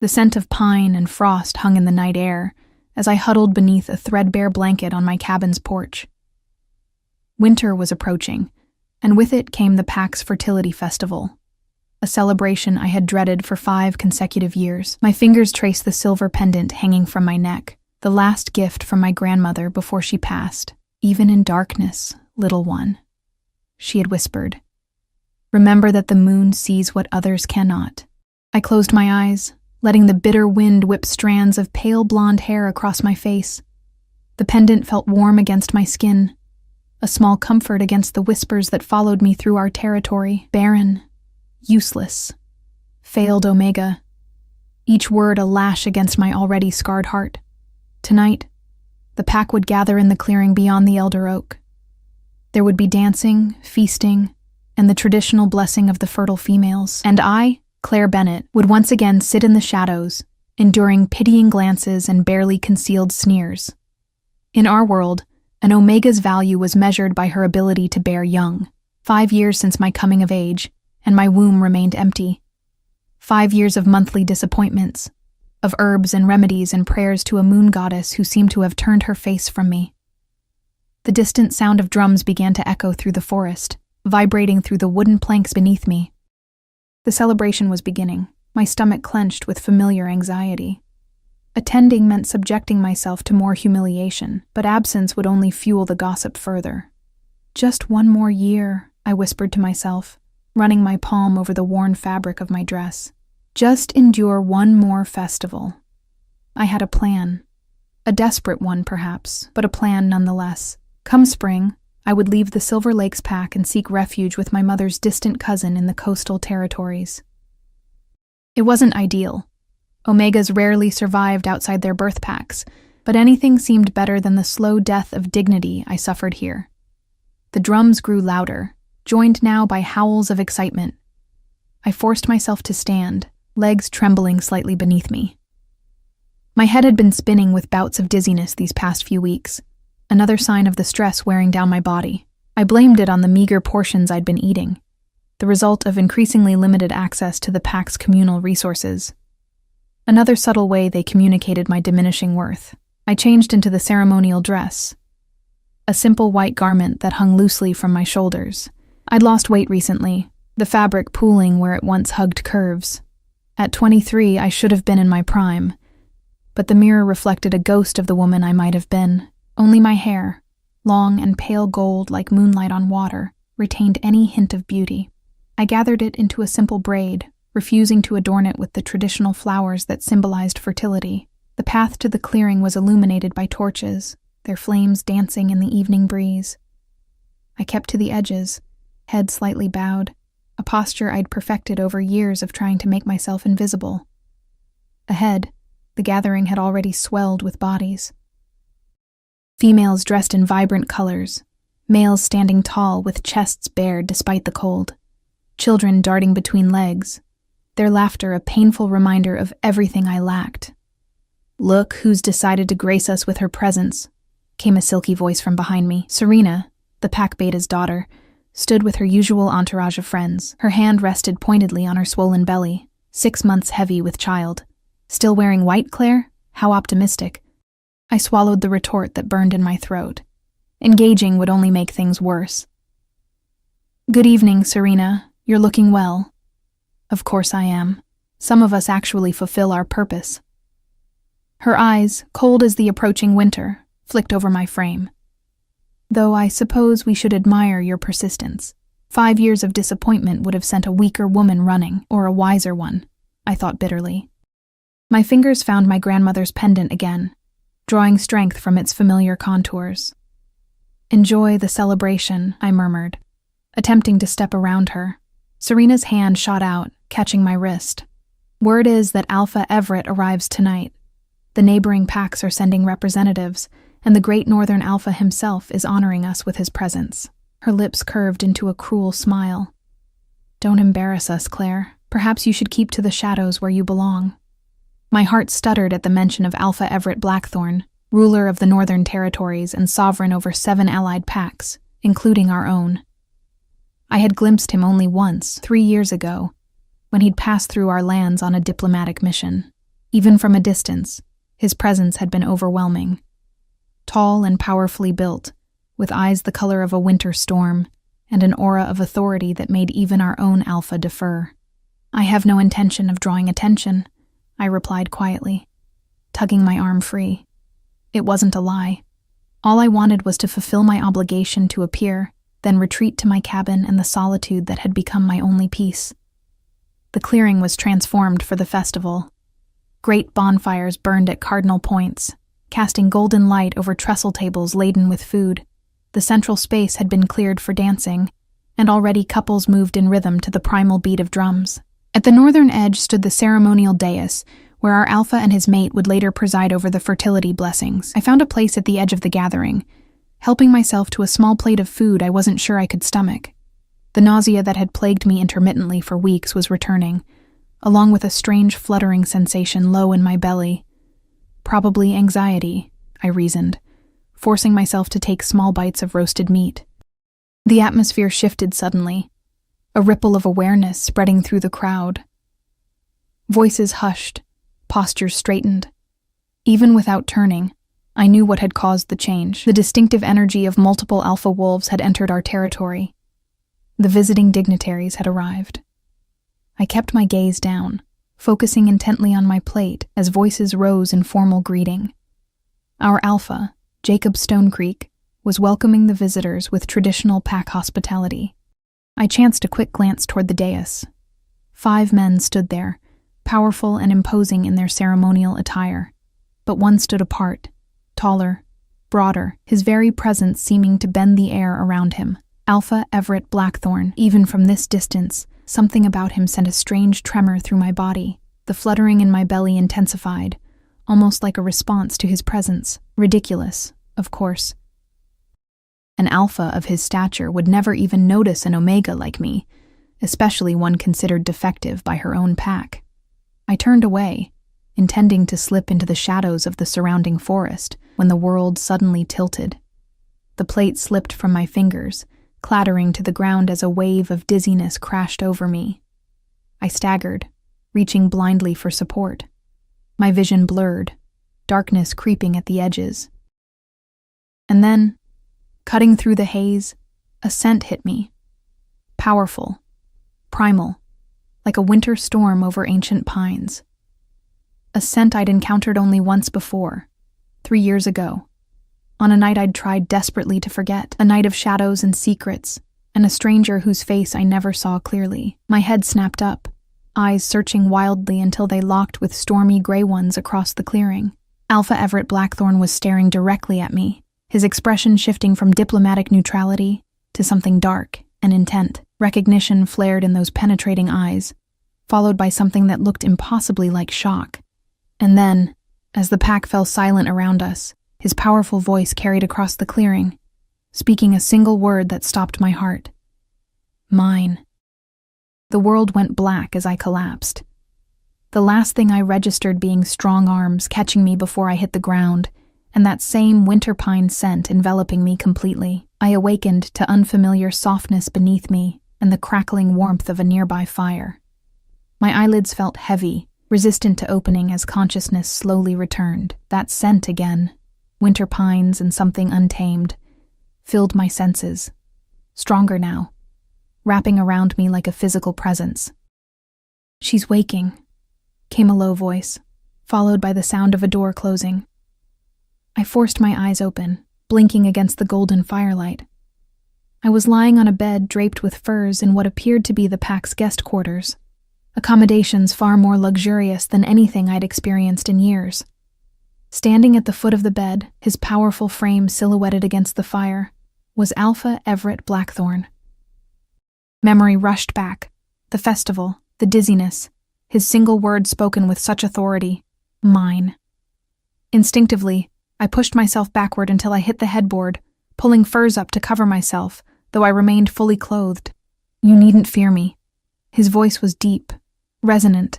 The scent of pine and frost hung in the night air as I huddled beneath a threadbare blanket on my cabin's porch. Winter was approaching, and with it came the Pack's fertility festival, a celebration I had dreaded for 5 consecutive years. My fingers traced the silver pendant hanging from my neck, the last gift from my grandmother before she passed. "Even in darkness, little one," she had whispered. "Remember that the moon sees what others cannot." I closed my eyes, letting the bitter wind whip strands of pale blonde hair across my face. The pendant felt warm against my skin, a small comfort against the whispers that followed me through our territory. Barren, useless, failed Omega, each word a lash against my already scarred heart. Tonight, the Pack would gather in the clearing beyond the elder oak. There would be dancing, feasting, and the traditional blessing of the fertile females. And I, Claire Bennett, would once again sit in the shadows, enduring pitying glances and barely concealed sneers. In our world, an Omega's value was measured by her ability to bear young. 5 years since my coming of age, and my womb remained empty. 5 years of monthly disappointments, of herbs and remedies and prayers to a moon goddess who seemed to have turned her face from me. The distant sound of drums began to echo through the forest, vibrating through the wooden planks beneath me. The celebration was beginning, my stomach clenched with familiar anxiety. Attending meant subjecting myself to more humiliation, but absence would only fuel the gossip further. "Just one more year," I whispered to myself, running my palm over the worn fabric of my dress. "Just endure one more festival." I had a plan. A desperate one, perhaps, but a plan nonetheless. Come spring, I would leave the Silver Lakes Pack and seek refuge with my mother's distant cousin in the coastal territories. It wasn't ideal. Omegas rarely survived outside their birth packs, but anything seemed better than the slow death of dignity I suffered here. The drums grew louder, joined now by howls of excitement. I forced myself to stand, legs trembling slightly beneath me. My head had been spinning with bouts of dizziness these past few weeks, another sign of the stress wearing down my body. I blamed it on the meager portions I'd been eating, the result of increasingly limited access to the Pack's communal resources. Another subtle way they communicated my diminishing worth. I changed into the ceremonial dress, a simple white garment that hung loosely from my shoulders. I'd lost weight recently, the fabric pooling where it once hugged curves. At 23, I should have been in my prime, but the mirror reflected a ghost of the woman I might have been. Only my hair, long and pale gold like moonlight on water, retained any hint of beauty. I gathered it into a simple braid, refusing to adorn it with the traditional flowers that symbolized fertility. The path to the clearing was illuminated by torches, their flames dancing in the evening breeze. I kept to the edges, head slightly bowed, a posture I'd perfected over years of trying to make myself invisible. Ahead, the gathering had already swelled with bodies. Females dressed in vibrant colors, males standing tall with chests bared despite the cold, children darting between legs, their laughter a painful reminder of everything I lacked. "Look who's decided to grace us with her presence," came a silky voice from behind me. Serena, the Pack Beta's daughter, stood with her usual entourage of friends. Her hand rested pointedly on her swollen belly, 6 months heavy with child. "Still wearing white, Claire? How optimistic." I swallowed the retort that burned in my throat. Engaging would only make things worse. "Good evening, Serena. You're looking well." "Of course I am. Some of us actually fulfill our purpose." Her eyes, cold as the approaching winter, flicked over my frame. "Though I suppose we should admire your persistence. 5 years of disappointment would have sent a weaker woman running, or a wiser one," I thought bitterly. My fingers found my grandmother's pendant again, drawing strength from its familiar contours. "Enjoy the celebration," I murmured, attempting to step around her. Serena's hand shot out, catching my wrist. "Word is that Alpha Everett arrives tonight. The neighboring packs are sending representatives, and the great Northern Alpha himself is honoring us with his presence." Her lips curved into a cruel smile. "Don't embarrass us, Claire. Perhaps you should keep to the shadows where you belong." My heart stuttered at the mention of Alpha Everett Blackthorn, ruler of the Northern Territories and sovereign over 7 allied packs, including our own. I had glimpsed him only once, 3 years ago, when he'd passed through our lands on a diplomatic mission. Even from a distance, his presence had been overwhelming. Tall and powerfully built, with eyes the color of a winter storm, and an aura of authority that made even our own alpha defer. "I have no intention of drawing attention," I replied quietly, tugging my arm free. It wasn't a lie. All I wanted was to fulfill my obligation to appear, then retreat to my cabin and the solitude that had become my only peace. The clearing was transformed for the festival. Great bonfires burned at cardinal points, casting golden light over trestle tables laden with food. The central space had been cleared for dancing, and already couples moved in rhythm to the primal beat of drums. At the northern edge stood the ceremonial dais, where our alpha and his mate would later preside over the fertility blessings. I found a place at the edge of the gathering, helping myself to a small plate of food I wasn't sure I could stomach. The nausea that had plagued me intermittently for weeks was returning, along with a strange fluttering sensation low in my belly. Probably anxiety, I reasoned, forcing myself to take small bites of roasted meat. The atmosphere shifted suddenly, a ripple of awareness spreading through the crowd. Voices hushed, postures straightened. Even without turning, I knew what had caused the change. The distinctive energy of multiple alpha wolves had entered our territory. The visiting dignitaries had arrived. I kept my gaze down, focusing intently on my plate as voices rose in formal greeting. Our alpha, Jacob Stonecreek, was welcoming the visitors with traditional pack hospitality. I chanced a quick glance toward the dais. 5 men stood there, powerful and imposing in their ceremonial attire. But one stood apart, taller, broader, his very presence seeming to bend the air around him. Alpha Everett Blackthorn. Even from this distance, something about him sent a strange tremor through my body. The fluttering in my belly intensified, almost like a response to his presence. Ridiculous, of course. An alpha of his stature would never even notice an omega like me, especially one considered defective by her own pack. I turned away, intending to slip into the shadows of the surrounding forest, when the world suddenly tilted. The plate slipped from my fingers, clattering to the ground as a wave of dizziness crashed over me. I staggered, reaching blindly for support. My vision blurred, darkness creeping at the edges. And then, cutting through the haze, a scent hit me. Powerful, primal, like a winter storm over ancient pines. A scent I'd encountered only once before, 3 years ago, on a night I'd tried desperately to forget, a night of shadows and secrets, and a stranger whose face I never saw clearly. My head snapped up, eyes searching wildly until they locked with stormy gray ones across the clearing. Alpha Everett Blackthorn was staring directly at me, his expression shifting from diplomatic neutrality to something dark and intent. Recognition flared in those penetrating eyes, followed by something that looked impossibly like shock. And then, as the pack fell silent around us, his powerful voice carried across the clearing, speaking a single word that stopped my heart. Mine. The world went black as I collapsed. The last thing I registered being strong arms catching me before I hit the ground, and that same winter pine scent enveloping me completely. I awakened to unfamiliar softness beneath me and the crackling warmth of a nearby fire. My eyelids felt heavy, resistant to opening as consciousness slowly returned. That scent again, winter pines and something untamed, filled my senses, stronger now, wrapping around me like a physical presence. "She's waking," came a low voice, followed by the sound of a door closing. I forced my eyes open, blinking against the golden firelight. I was lying on a bed draped with furs in what appeared to be the pack's guest quarters, accommodations far more luxurious than anything I'd experienced in years. Standing at the foot of the bed, his powerful frame silhouetted against the fire, was Alpha Everett Blackthorn. Memory rushed back, the festival, the dizziness, his single word spoken with such authority, mine. Instinctively, I pushed myself backward until I hit the headboard, pulling furs up to cover myself, though I remained fully clothed. "You needn't fear me." His voice was deep, resonant,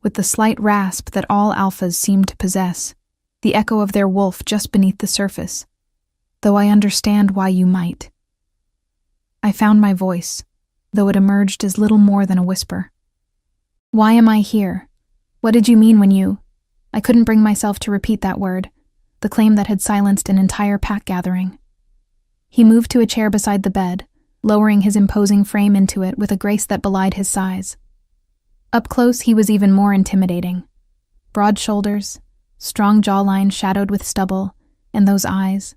with the slight rasp that all alphas seemed to possess, the echo of their wolf just beneath the surface. "Though I understand why you might." I found my voice, though it emerged as little more than a whisper. "Why am I here? What did you mean when you..." I couldn't bring myself to repeat that word, the claim that had silenced an entire pack gathering. He moved to a chair beside the bed, lowering his imposing frame into it with a grace that belied his size. Up close, he was even more intimidating. Broad shoulders, strong jawline shadowed with stubble, and those eyes,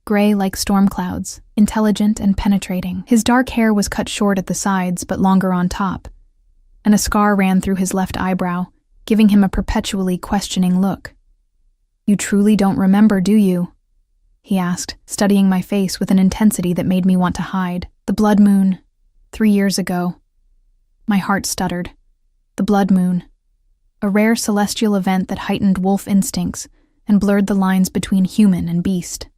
gray like storm clouds, intelligent and penetrating. His dark hair was cut short at the sides but longer on top, and a scar ran through his left eyebrow, giving him a perpetually questioning look. "You truly don't remember, do you?" he asked, studying my face with an intensity that made me want to hide. "The blood moon, 3 years ago." My heart stuttered. The blood moon. A rare celestial event that heightened wolf instincts and blurred the lines between human and beast.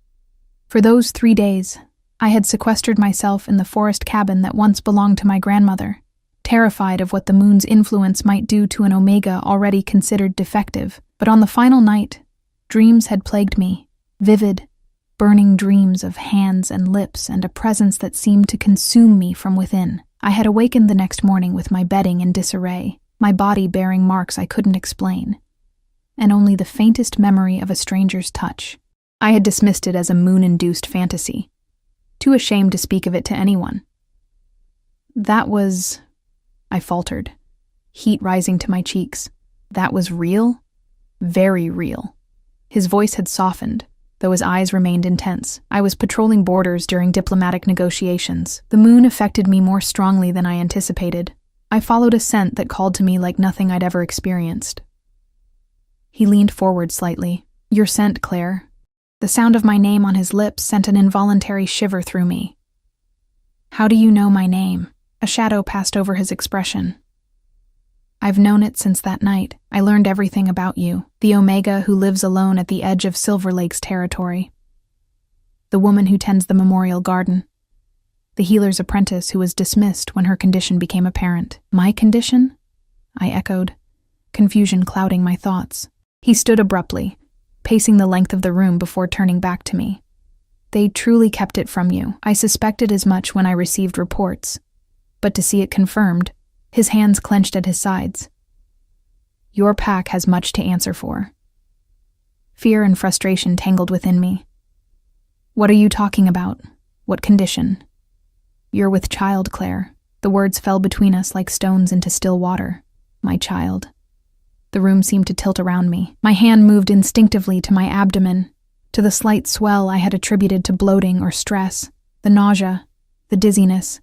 For those 3 days, I had sequestered myself in the forest cabin that once belonged to my grandmother, terrified of what the moon's influence might do to an Omega already considered defective. But on the final night, dreams had plagued me, vivid, burning dreams of hands and lips and a presence that seemed to consume me from within. I had awakened the next morning with my bedding in disarray, my body bearing marks I couldn't explain, and only the faintest memory of a stranger's touch. I had dismissed it as a moon-induced fantasy, too ashamed to speak of it to anyone. "That was," I faltered, heat rising to my cheeks. "That was real? Very real." His voice had softened, though his eyes remained intense. "I was patrolling borders during diplomatic negotiations. The moon affected me more strongly than I anticipated. I followed a scent that called to me like nothing I'd ever experienced." He leaned forward slightly. "Your scent, Claire." The sound of my name on his lips sent an involuntary shiver through me. "How do you know my name?" A shadow passed over his expression. "I've known it since that night. I learned everything about you, the Omega who lives alone at the edge of Silver Lake's territory, the woman who tends the memorial garden, the healer's apprentice who was dismissed when her condition became apparent." "My condition?" I echoed, confusion clouding my thoughts. He stood abruptly, pacing the length of the room before turning back to me. "They truly kept it from you. I suspected as much when I received reports, but to see it confirmed," his hands clenched at his sides. "Your pack has much to answer for." Fear and frustration tangled within me. "What are you talking about? What condition?" "You're with child, Claire." The words fell between us like stones into still water. "My child." The room seemed to tilt around me. My hand moved instinctively to my abdomen, to the slight swell I had attributed to bloating or stress, the nausea, the dizziness,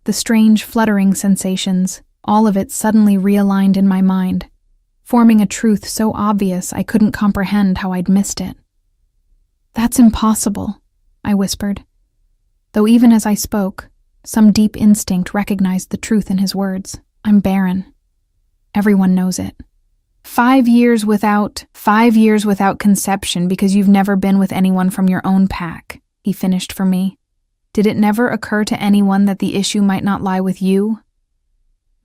the strange fluttering sensations, all of it suddenly realigned in my mind, forming a truth so obvious I couldn't comprehend how I'd missed it. "That's impossible," I whispered, though even as I spoke, some deep instinct recognized the truth in his words. "I'm barren. Everyone knows it. 5 years without conception because you've never been with anyone from your own pack," he finished for me. "Did it never occur to anyone that the issue might not lie with you?"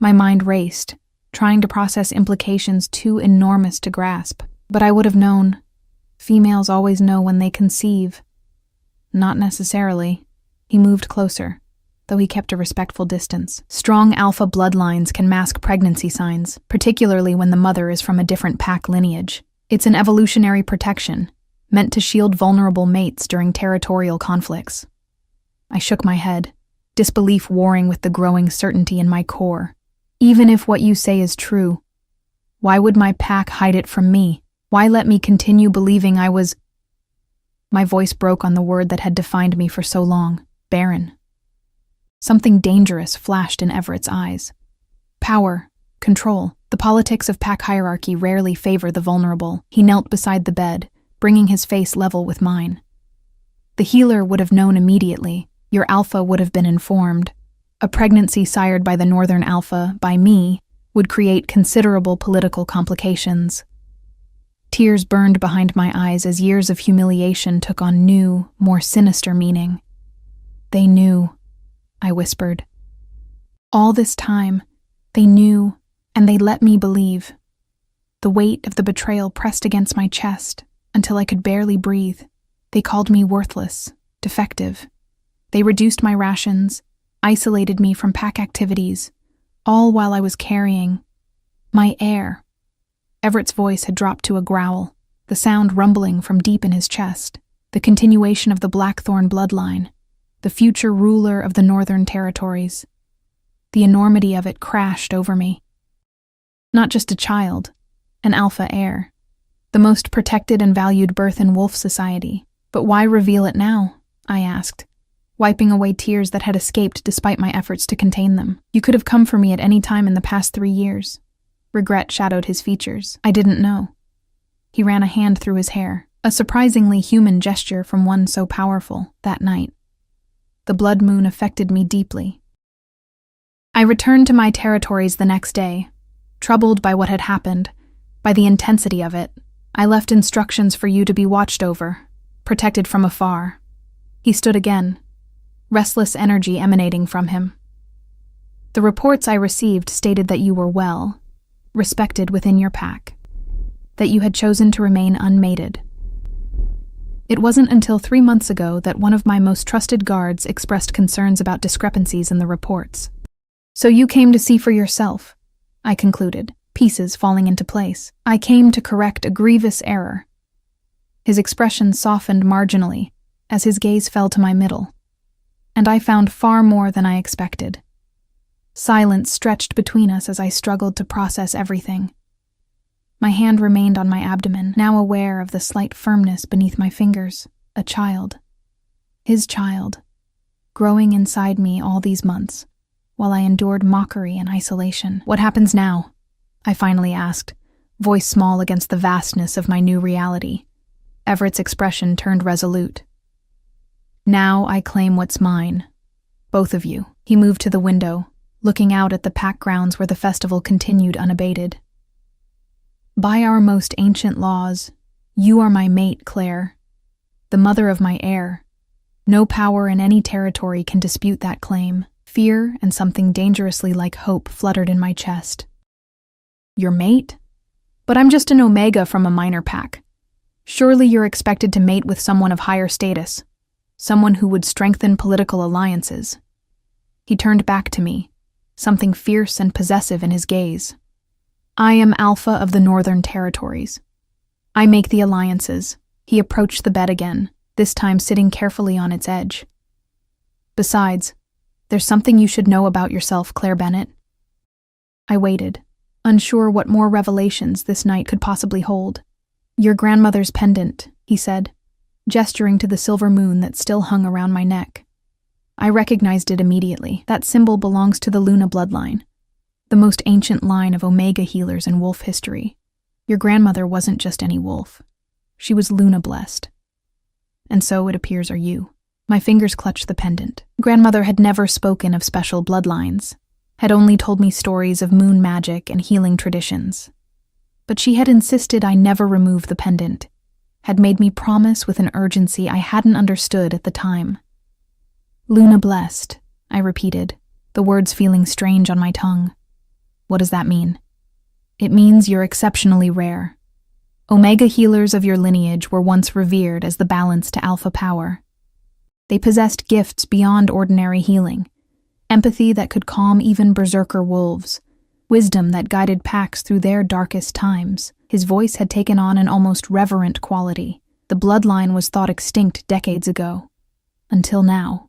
My mind raced, trying to process implications too enormous to grasp. But I would have known. Females always know when they conceive. "Not necessarily." He moved closer, though he kept a respectful distance. "Strong alpha bloodlines can mask pregnancy signs, particularly when the mother is from a different pack lineage. It's an evolutionary protection, meant to shield vulnerable mates during territorial conflicts." I shook my head, disbelief warring with the growing certainty in my core. "Even if what you say is true, why would my pack hide it from me? Why let me continue believing I was—" My voice broke on the word that had defined me for so long. "Barren." Something dangerous flashed in Everett's eyes. Power, control. The politics of pack hierarchy rarely favor the vulnerable. He knelt beside the bed, bringing his face level with mine. "The healer would have known immediately. Your alpha would have been informed. A pregnancy sired by the northern alpha, by me, would create considerable political complications." Tears burned behind my eyes as years of humiliation took on new, more sinister meaning. "They knew," I whispered. "All this time, they knew, and they let me believe." The weight of the betrayal pressed against my chest until I could barely breathe. They called me worthless, defective. They reduced my rations, isolated me from pack activities, all while I was carrying my heir. Everett's voice had dropped to a growl, the sound rumbling from deep in his chest. The continuation of the Blackthorn bloodline, the future ruler of the Northern Territories. The enormity of it crashed over me. Not just a child, an alpha heir. The most protected and valued birth in wolf society. But why reveal it now? I asked, wiping away tears that had escaped despite my efforts to contain them. You could have come for me at any time in the past 3 years. Regret shadowed his features. I didn't know. He ran a hand through his hair, a surprisingly human gesture from one so powerful, that night. The blood moon affected me deeply. I returned to my territories the next day, troubled by what had happened, by the intensity of it. I left instructions for you to be watched over, protected from afar. He stood again, restless energy emanating from him. The reports I received stated that you were well, respected within your pack, that you had chosen to remain unmated. It wasn't until 3 months ago that one of my most trusted guards expressed concerns about discrepancies in the reports. So you came to see for yourself, I concluded, pieces falling into place. I came to correct a grievous error. His expression softened marginally as his gaze fell to my middle, and I found far more than I expected. Silence stretched between us as I struggled to process everything. My hand remained on my abdomen, now aware of the slight firmness beneath my fingers. A child. His child. Growing inside me all these months, while I endured mockery and isolation. What happens now? I finally asked, voice small against the vastness of my new reality. Everett's expression turned resolute. Now I claim what's mine. Both of you. He moved to the window, looking out at the pack grounds where the festival continued unabated. By our most ancient laws, you are my mate, Claire, the mother of my heir. No power in any territory can dispute that claim. Fear and something dangerously like hope fluttered in my chest. Your mate? But I'm just an omega from a minor pack. Surely you're expected to mate with someone of higher status, someone who would strengthen political alliances. He turned back to me, something fierce and possessive in his gaze. I am Alpha of the Northern Territories. I make the alliances. He approached the bed again, this time sitting carefully on its edge. Besides, there's something you should know about yourself, Claire Bennett. I waited, unsure what more revelations this night could possibly hold. Your grandmother's pendant, he said, gesturing to the silver moon that still hung around my neck. I recognized it immediately. That symbol belongs to the Luna bloodline, the most ancient line of Omega healers in wolf history. Your grandmother wasn't just any wolf. She was Luna-blessed. And so, it appears, are you. My fingers clutched the pendant. Grandmother had never spoken of special bloodlines, had only told me stories of moon magic and healing traditions. But she had insisted I never remove the pendant, had made me promise with an urgency I hadn't understood at the time. Luna-blessed, I repeated, the words feeling strange on my tongue. What does that mean? It means you're exceptionally rare. Omega healers of your lineage were once revered as the balance to alpha power. They possessed gifts beyond ordinary healing, empathy that could calm even berserker wolves, wisdom that guided packs through their darkest times. His voice had taken on an almost reverent quality. The bloodline was thought extinct decades ago. Until now.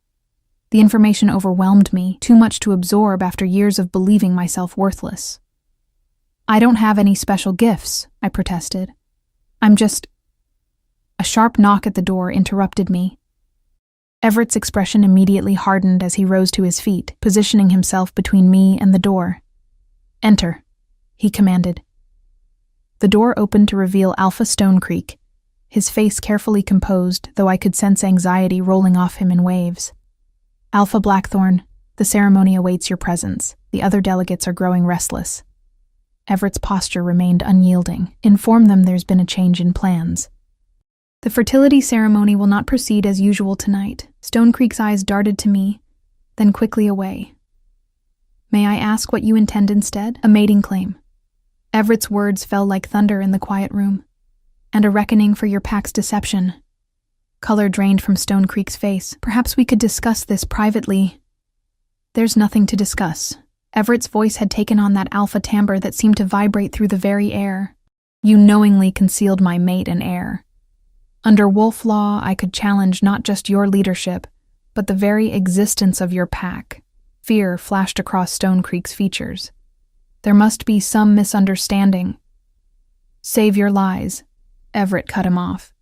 The information overwhelmed me, too much to absorb after years of believing myself worthless. I don't have any special gifts, I protested. I'm just... A sharp knock at the door interrupted me. Everett's expression immediately hardened as he rose to his feet, positioning himself between me and the door. Enter, he commanded. The door opened to reveal Alpha Stone Creek, his face carefully composed, though I could sense anxiety rolling off him in waves. Alpha Blackthorn, the ceremony awaits your presence. The other delegates are growing restless. Everett's posture remained unyielding. Inform them there's been a change in plans. The fertility ceremony will not proceed as usual tonight. Stone Creek's eyes darted to me, then quickly away. May I ask what you intend instead? A mating claim. Everett's words fell like thunder in the quiet room. And a reckoning for your pack's deception. Color drained from Stone Creek's face. Perhaps we could discuss this privately. There's nothing to discuss. Everett's voice had taken on that alpha timbre that seemed to vibrate through the very air. You knowingly concealed my mate and heir. Under wolf law, I could challenge not just your leadership, but the very existence of your pack. Fear flashed across Stone Creek's features. There must be some misunderstanding. Save your lies. Everett cut him off.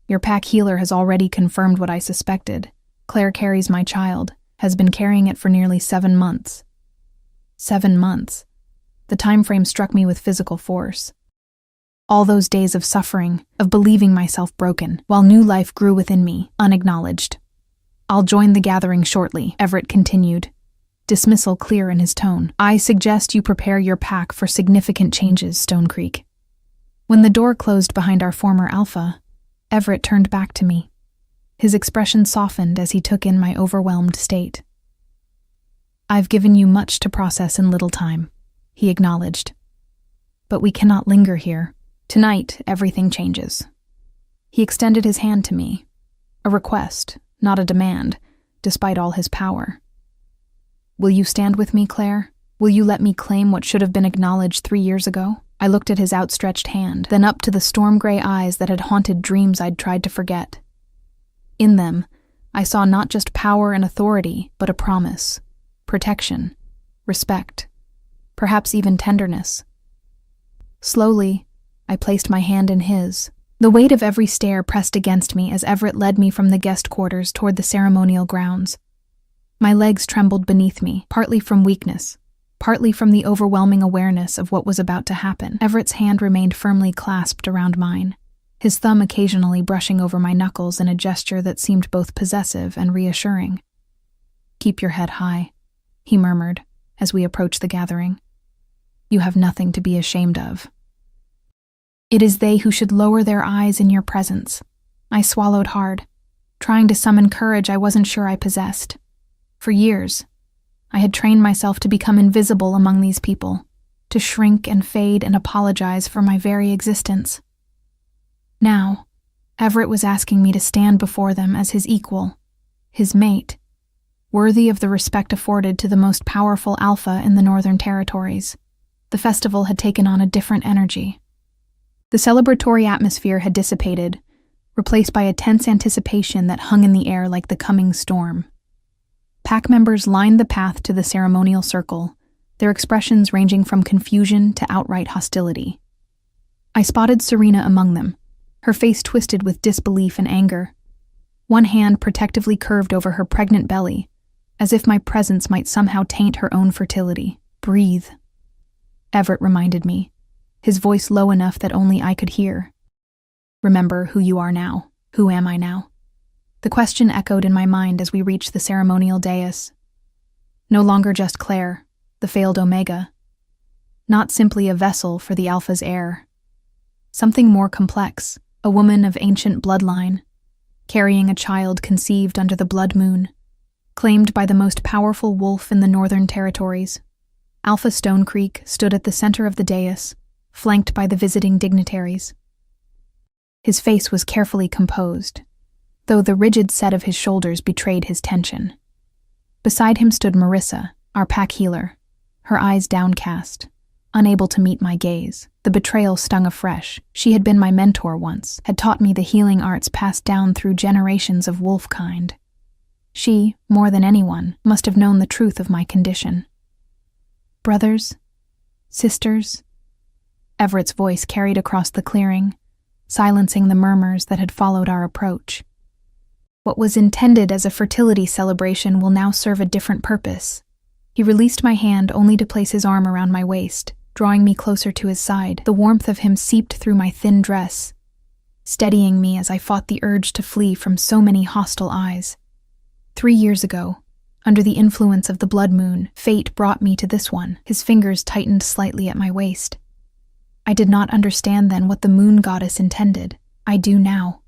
Your pack healer has already confirmed what I suspected. Claire carries my child, has been carrying it for nearly 7 months. 7 months. The time frame struck me with physical force. All those days of suffering, of believing myself broken, while new life grew within me, unacknowledged. I'll join the gathering shortly, Everett continued, dismissal clear in his tone. I suggest you prepare your pack for significant changes, Stone Creek. When the door closed behind our former alpha, Everett turned back to me. His expression softened as he took in my overwhelmed state. I've given you much to process in little time, he acknowledged. But we cannot linger here. Tonight, everything changes. He extended his hand to me. A request, not a demand, despite all his power. Will you stand with me, Claire? Will you let me claim what should have been acknowledged 3 years ago? I looked at his outstretched hand, then up to the storm-gray eyes that had haunted dreams I'd tried to forget. In them, I saw not just power and authority, but a promise, protection, respect, perhaps even tenderness. Slowly, I placed my hand in his. The weight of every stare pressed against me as Everett led me from the guest quarters toward the ceremonial grounds. My legs trembled beneath me, partly from weakness, partly from the overwhelming awareness of what was about to happen. Everett's hand remained firmly clasped around mine, his thumb occasionally brushing over my knuckles in a gesture that seemed both possessive and reassuring. Keep your head high, he murmured as we approached the gathering. You have nothing to be ashamed of. It is they who should lower their eyes in your presence. I swallowed hard, trying to summon courage I wasn't sure I possessed. For years, I had trained myself to become invisible among these people, to shrink and fade and apologize for my very existence. Now, Everett was asking me to stand before them as his equal, his mate, worthy of the respect afforded to the most powerful alpha in the Northern Territories. The festival had taken on a different energy. The celebratory atmosphere had dissipated, replaced by a tense anticipation that hung in the air like the coming storm. Pack members lined the path to the ceremonial circle, their expressions ranging from confusion to outright hostility. I spotted Serena among them, her face twisted with disbelief and anger. One hand protectively curved over her pregnant belly, as if my presence might somehow taint her own fertility. Breathe, Everett reminded me, his voice low enough that only I could hear. Remember who you are now. Who am I now? The question echoed in my mind as we reached the ceremonial dais. No longer just Claire, the failed Omega. Not simply a vessel for the Alpha's heir. Something more complex, a woman of ancient bloodline, carrying a child conceived under the blood moon, claimed by the most powerful wolf in the Northern Territories. Alpha Stone Creek stood at the center of the dais, flanked by the visiting dignitaries. His face was carefully composed, though the rigid set of his shoulders betrayed his tension. Beside him stood Marissa, our pack healer, her eyes downcast, unable to meet my gaze. The betrayal stung afresh. She had been my mentor once, had taught me the healing arts passed down through generations of wolf kind. She, more than anyone, must have known the truth of my condition. Brothers? Sisters? Everett's voice carried across the clearing, silencing the murmurs that had followed our approach. What was intended as a fertility celebration will now serve a different purpose. He released my hand only to place his arm around my waist, drawing me closer to his side. The warmth of him seeped through my thin dress, steadying me as I fought the urge to flee from so many hostile eyes. 3 years ago, under the influence of the blood moon, fate brought me to this one. His fingers tightened slightly at my waist. I did not understand then what the moon goddess intended. I do now.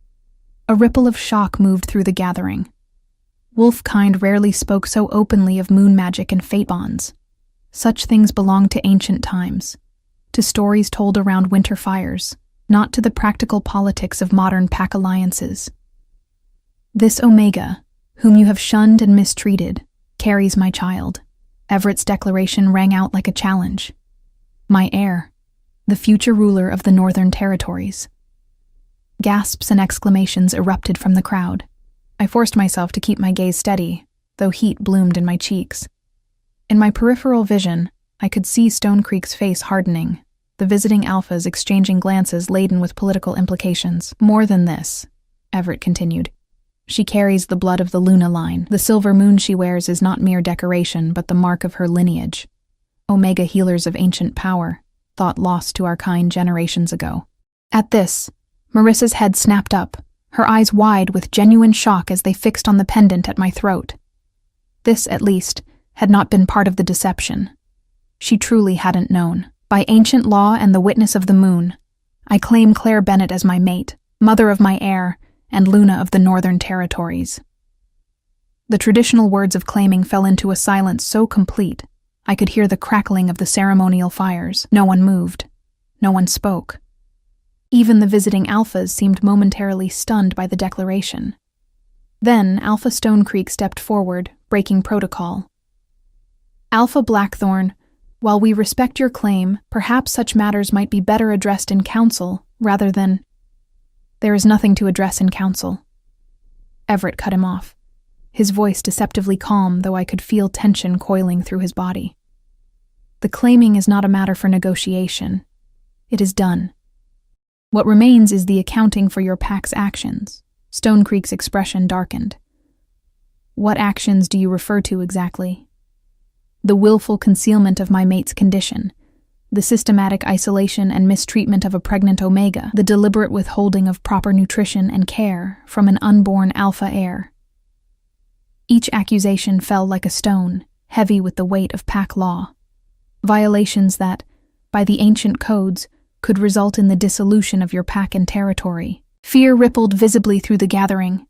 A ripple of shock moved through the gathering. Wolfkind rarely spoke so openly of moon magic and fate bonds. Such things belonged to ancient times, to stories told around winter fires, not to the practical politics of modern pack alliances. This Omega, whom you have shunned and mistreated, carries my child. Everett's declaration rang out like a challenge. My heir. the future ruler of the Northern Territories. Gasps and exclamations erupted from the crowd. I forced myself to keep my gaze steady, though heat bloomed in my cheeks. In my peripheral vision, I could see Stone Creek's face hardening, the visiting alphas exchanging glances laden with political implications. More than this, Everett continued. She carries the blood of the Luna line. The silver moon she wears is not mere decoration, but the mark of her lineage. Omega healers of ancient power, thought lost to our kind generations ago. At this, Marissa's head snapped up, her eyes wide with genuine shock as they fixed on the pendant at my throat. This, at least, had not been part of the deception. She truly hadn't known. By ancient law and the witness of the moon, I claim Claire Bennett as my mate, mother of my heir, and Luna of the Northern Territories. The traditional words of claiming fell into a silence so complete, I could hear the crackling of the ceremonial fires. No one moved. No one spoke. Even the visiting alphas seemed momentarily stunned by the declaration. Then Alpha Stone Creek stepped forward, breaking protocol. Alpha Blackthorn, while we respect your claim, perhaps such matters might be better addressed in council, rather than— There is nothing to address in council. Everett cut him off, his voice deceptively calm, though I could feel tension coiling through his body. The claiming is not a matter for negotiation. It is done. What remains is the accounting for your pack's actions. Stone Creek's expression darkened. What actions do you refer to exactly? The willful concealment of my mate's condition, the systematic isolation and mistreatment of a pregnant Omega, the deliberate withholding of proper nutrition and care from an unborn alpha heir. Each accusation fell like a stone, heavy with the weight of pack law. Violations that, by the ancient codes, could result in the dissolution of your pack and territory. Fear rippled visibly through the gathering.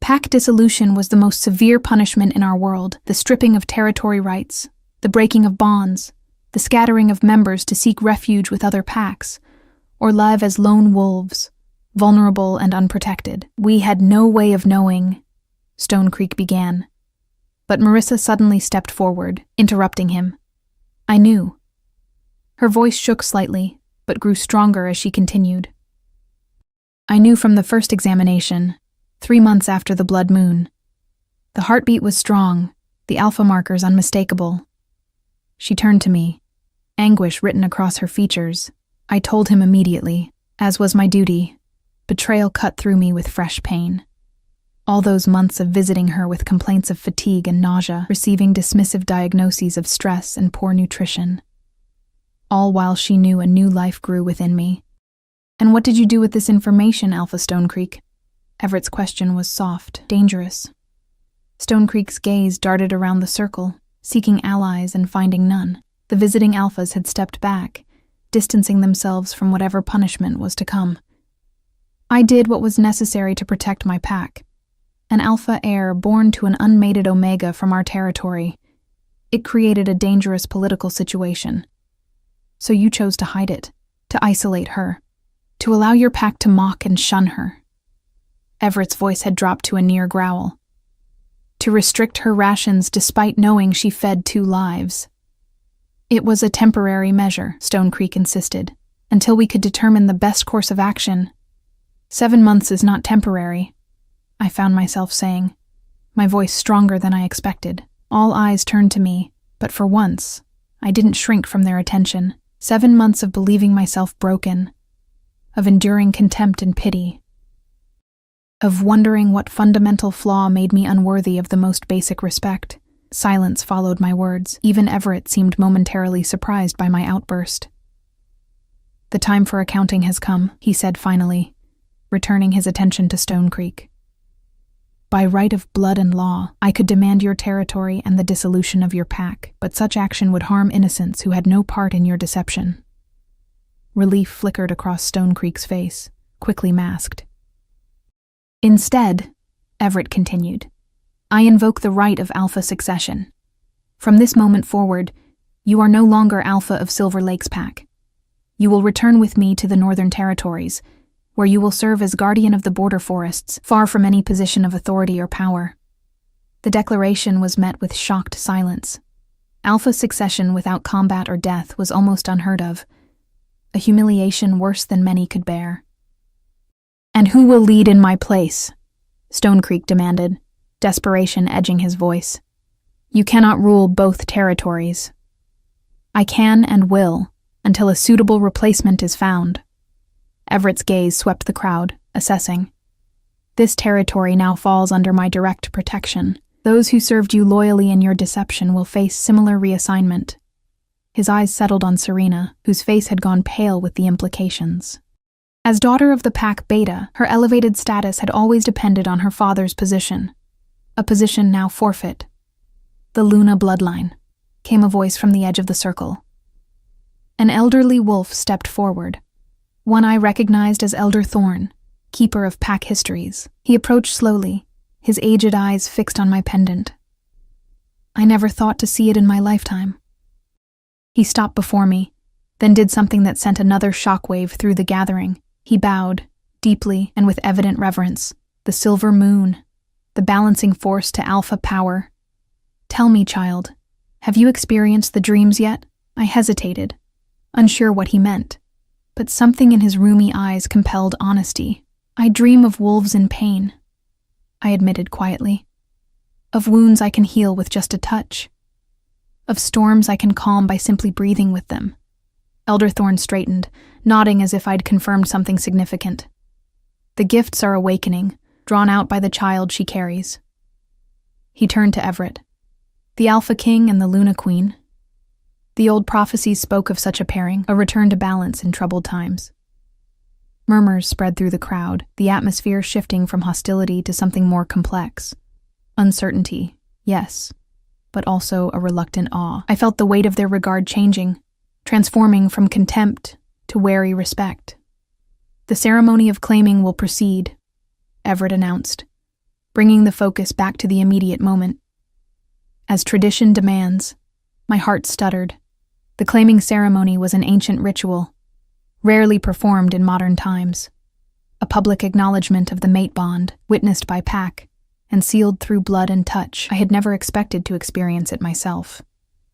Pack dissolution was the most severe punishment in our world, the stripping of territory rights, the breaking of bonds, the scattering of members to seek refuge with other packs, or live as lone wolves, vulnerable and unprotected. We had no way of knowing, Stone Creek began. But Marissa suddenly stepped forward, interrupting him. I knew. Her voice shook slightly, but grew stronger as she continued. I knew from the first examination, 3 months after the blood moon. The heartbeat was strong, the alpha markers unmistakable. She turned to me, anguish written across her features. I told him immediately, as was my duty. Betrayal cut through me with fresh pain. All those months of visiting her with complaints of fatigue and nausea, receiving dismissive diagnoses of stress and poor nutrition. All while she knew a new life grew within me. And what did you do with this information, Alpha Stone Creek? Everett's question was soft, dangerous. Stone Creek's gaze darted around the circle, seeking allies and finding none. The visiting alphas had stepped back, distancing themselves from whatever punishment was to come. I did what was necessary to protect my pack. An alpha heir born to an unmated Omega from our territory. It created a dangerous political situation. So you chose to hide it, to isolate her, to allow your pack to mock and shun her. Everett's voice had dropped to a near growl. To restrict her rations despite knowing she fed 2 lives. It was a temporary measure, Stone Creek insisted, until we could determine the best course of action. 7 months is not temporary, I found myself saying, my voice stronger than I expected. All eyes turned to me, but for once, I didn't shrink from their attention. 7 months of believing myself broken, of enduring contempt and pity, of wondering what fundamental flaw made me unworthy of the most basic respect. Silence followed my words. Even Everett seemed momentarily surprised by my outburst. The time for accounting has come, he said finally, returning his attention to Stone Creek. By right of blood and law, I could demand your territory and the dissolution of your pack, but such action would harm innocents who had no part in your deception. Relief flickered across Stone Creek's face, quickly masked. Instead, Everett continued, I invoke the right of Alpha succession. From this moment forward, you are no longer Alpha of Silver Lake's pack. You will return with me to the Northern Territories, where you will serve as guardian of the border forests, far from any position of authority or power. The declaration was met with shocked silence. Alpha succession without combat or death was almost unheard of. a humiliation worse than many could bear. "And who will lead in my place?" Stone Creek demanded, desperation edging his voice. "You cannot rule both territories." "I can and will, until a suitable replacement is found." Everett's gaze swept the crowd, assessing. "This territory now falls under my direct protection. Those who served you loyally in your deception will face similar reassignment." His eyes settled on Serena, whose face had gone pale with the implications. As daughter of the Pack Beta, her elevated status had always depended on her father's position, a position now forfeit. "The Luna bloodline," came a voice from the edge of the circle. An elderly wolf stepped forward, one I recognized as Elder Thorn, keeper of Pack histories. He approached slowly, his aged eyes fixed on my pendant. "I never thought to see it in my lifetime." He stopped before me, then did something that sent another shockwave through the gathering. He bowed, deeply and with evident reverence. "The silver moon, the balancing force to alpha power. Tell me, child, have you experienced the dreams yet?" I hesitated, unsure what he meant, but something in his rheumy eyes compelled honesty. "I dream of wolves in pain," I admitted quietly. "Of wounds I can heal with just a touch. Of storms I can calm by simply breathing with them." Elder Thorn straightened, nodding as if I'd confirmed something significant. "The gifts are awakening, drawn out by the child she carries." He turned to Everett. "The Alpha King and the Luna Queen. The old prophecies spoke of such a pairing, a return to balance in troubled times." Murmurs spread through the crowd, the atmosphere shifting from hostility to something more complex. Uncertainty, yes, but also a reluctant awe. I felt the weight of their regard changing, transforming from contempt to wary respect. "The ceremony of claiming will proceed," Everett announced, bringing the focus back to the immediate moment. "As tradition demands." My heart stuttered. The claiming ceremony was an ancient ritual, rarely performed in modern times. A public acknowledgement of the mate bond, witnessed by Pack, and sealed through blood and touch. I had never expected to experience it myself,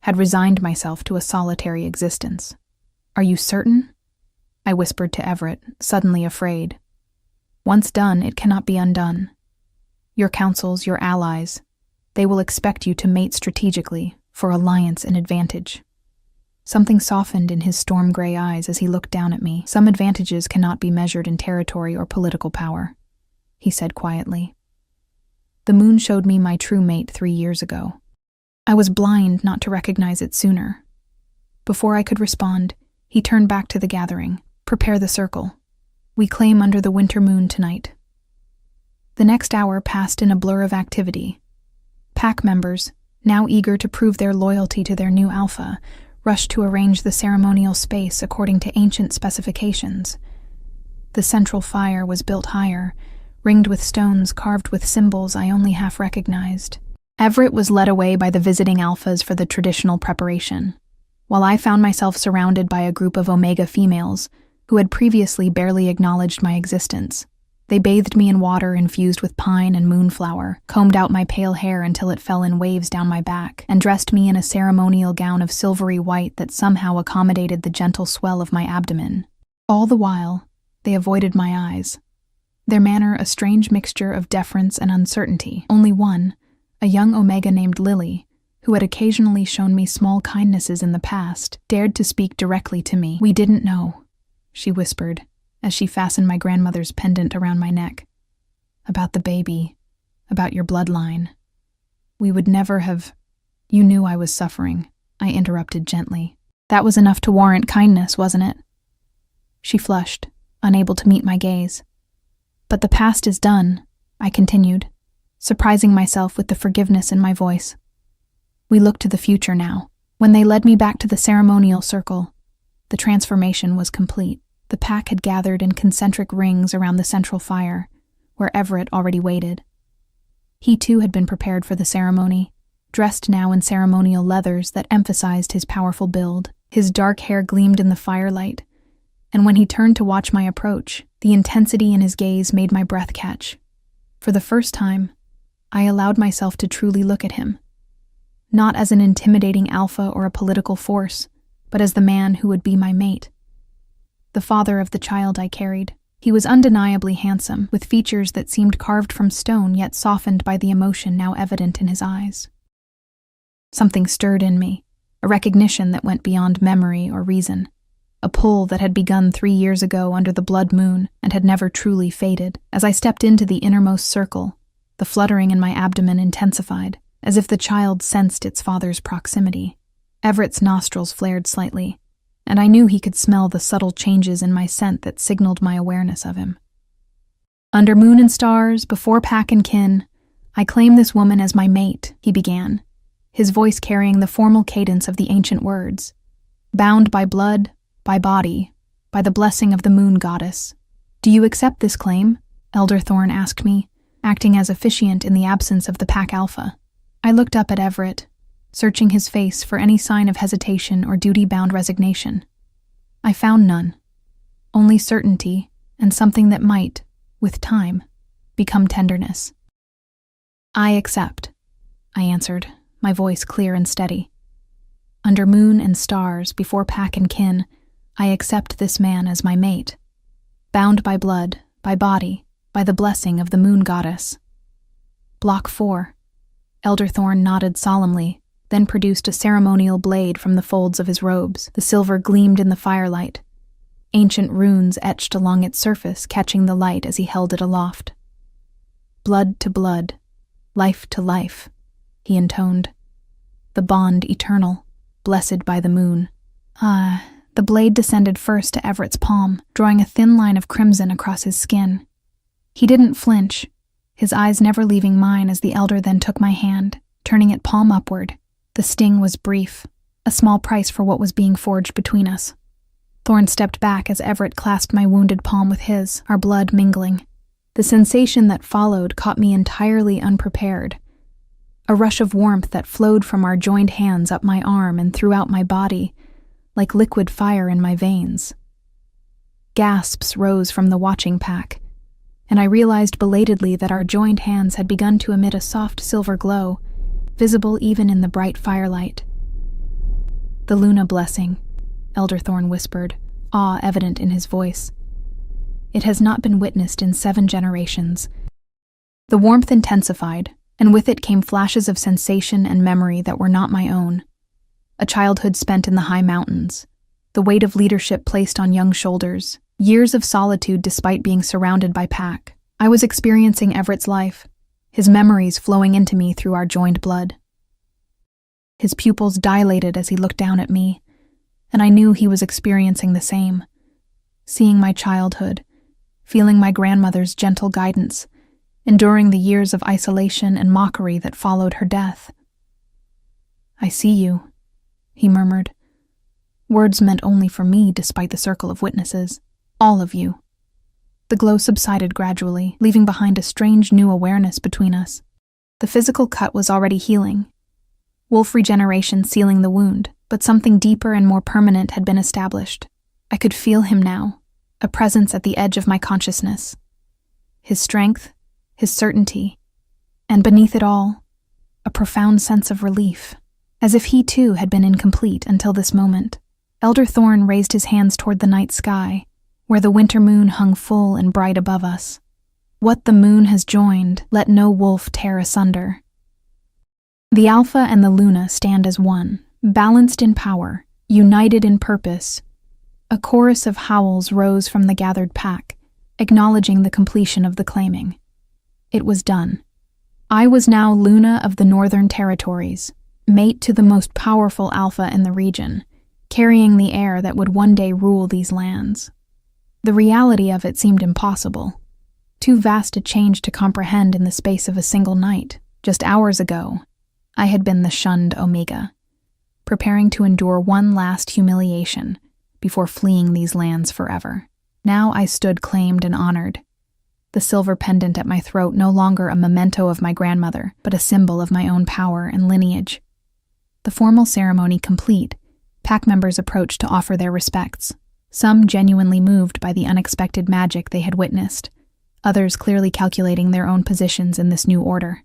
had resigned myself to a solitary existence. "Are you certain?" I whispered to Everett, suddenly afraid. "Once done, it cannot be undone. Your councils, your allies, they will expect you to mate strategically, for alliance and advantage." Something softened in his storm-gray eyes as he looked down at me. "Some advantages cannot be measured in territory or political power," he said quietly. "The moon showed me my true mate 3 years ago. I was blind not to recognize it sooner." Before I could respond, he turned back to the gathering. "Prepare the circle. We claim under the winter moon tonight." The next hour passed in a blur of activity. Pack members, now eager to prove their loyalty to their new alpha, rushed to arrange the ceremonial space according to ancient specifications. The central fire was built higher, ringed with stones carved with symbols I only half recognized. Everett was led away by the visiting alphas for the traditional preparation, while I found myself surrounded by a group of Omega females who had previously barely acknowledged my existence. They bathed me in water infused with pine and moonflower, combed out my pale hair until it fell in waves down my back, and dressed me in a ceremonial gown of silvery white that somehow accommodated the gentle swell of my abdomen. All the while, they avoided my eyes, their manner a strange mixture of deference and uncertainty. Only one, a young Omega named Lily, who had occasionally shown me small kindnesses in the past, dared to speak directly to me. "We didn't know," she whispered, as she fastened my grandmother's pendant around my neck. "About the baby, about your bloodline. We would never have—" "You knew I was suffering," I interrupted gently. "That was enough to warrant kindness, wasn't it?" She flushed, unable to meet my gaze. "But the past is done," I continued, surprising myself with the forgiveness in my voice. "We look to the future now." When they led me back to the ceremonial circle, the transformation was complete. The pack had gathered in concentric rings around the central fire, where Everett already waited. He too had been prepared for the ceremony, dressed now in ceremonial leathers that emphasized his powerful build. His dark hair gleamed in the firelight, and when he turned to watch my approach, the intensity in his gaze made my breath catch. For the first time, I allowed myself to truly look at him, not as an intimidating alpha or a political force, but as the man who would be my mate. the father of the child I carried. He was undeniably handsome, with features that seemed carved from stone yet softened by the emotion now evident in his eyes. Something stirred in me, a recognition that went beyond memory or reason, a pull that had begun 3 years ago under the blood moon and had never truly faded. As I stepped into the innermost circle, the fluttering in my abdomen intensified, as if the child sensed its father's proximity. Everett's nostrils flared slightly, and I knew he could smell the subtle changes in my scent that signaled my awareness of him. "Under moon and stars, before pack and kin, I claim this woman as my mate," he began, his voice carrying the formal cadence of the ancient words. "Bound by blood, by body, by the blessing of the moon goddess. Do you accept this claim?" Elder Thorn asked me, acting as officiant in the absence of the pack alpha. I looked up at Everett, searching his face for any sign of hesitation or duty-bound resignation. I found none, only certainty and something that might, with time, become tenderness. "I accept," I answered, my voice clear and steady. "Under moon and stars, before pack and kin, I accept this man as my mate. Bound by blood, by body, by the blessing of the moon goddess." "Block 4. Elder Thorn nodded solemnly, then produced a ceremonial blade from the folds of his robes. The silver gleamed in the firelight, ancient runes etched along its surface catching the light as he held it aloft. "Blood to blood, life to life," he intoned. "The bond eternal, blessed by the moon." The blade descended first to Everett's palm, drawing a thin line of crimson across his skin. He didn't flinch, his eyes never leaving mine as the elder then took my hand, turning it palm upward. The sting was brief, a small price for what was being forged between us. Thorn stepped back as Everett clasped my wounded palm with his, our blood mingling. The sensation that followed caught me entirely unprepared. A rush of warmth that flowed from our joined hands up my arm and throughout my body, like liquid fire in my veins. Gasps rose from the watching pack, and I realized belatedly that our joined hands had begun to emit a soft silver glow, visible even in the bright firelight. "The Luna blessing," Elder Thorn whispered, awe evident in his voice. "It has not been witnessed in 7 generations." The warmth intensified, and with it came flashes of sensation and memory that were not my own. A childhood spent in the high mountains, the weight of leadership placed on young shoulders, years of solitude despite being surrounded by pack. I was experiencing Everett's life, his memories flowing into me through our joined blood. His pupils dilated as he looked down at me, and I knew he was experiencing the same, seeing my childhood, feeling my grandmother's gentle guidance, enduring the years of isolation and mockery that followed her death. "I see you," he murmured. Words meant only for me despite the circle of witnesses. "All of you." The glow subsided gradually, leaving behind a strange new awareness between us. The physical cut was already healing, wolf regeneration sealing the wound, but something deeper and more permanent had been established. I could feel him now, a presence at the edge of my consciousness. His strength, his certainty, and beneath it all, a profound sense of relief, as if he too had been incomplete until this moment. Elder Thorn raised his hands toward the night sky, where the winter moon hung full and bright above us. "What the moon has joined, let no wolf tear asunder." The Alpha and the Luna stand as one, balanced in power, united in purpose. A chorus of howls rose from the gathered pack, acknowledging the completion of the claiming. It was done. I was now Luna of the Northern Territories, mate to the most powerful Alpha in the region, carrying the heir that would one day rule these lands. The reality of it seemed impossible, too vast a change to comprehend in the space of a single night. Just hours ago, I had been the shunned Omega, preparing to endure one last humiliation before fleeing these lands forever. Now I stood claimed and honored, the silver pendant at my throat no longer a memento of my grandmother, but a symbol of my own power and lineage. The formal ceremony complete, pack members approached to offer their respects, some genuinely moved by the unexpected magic they had witnessed, others clearly calculating their own positions in this new order.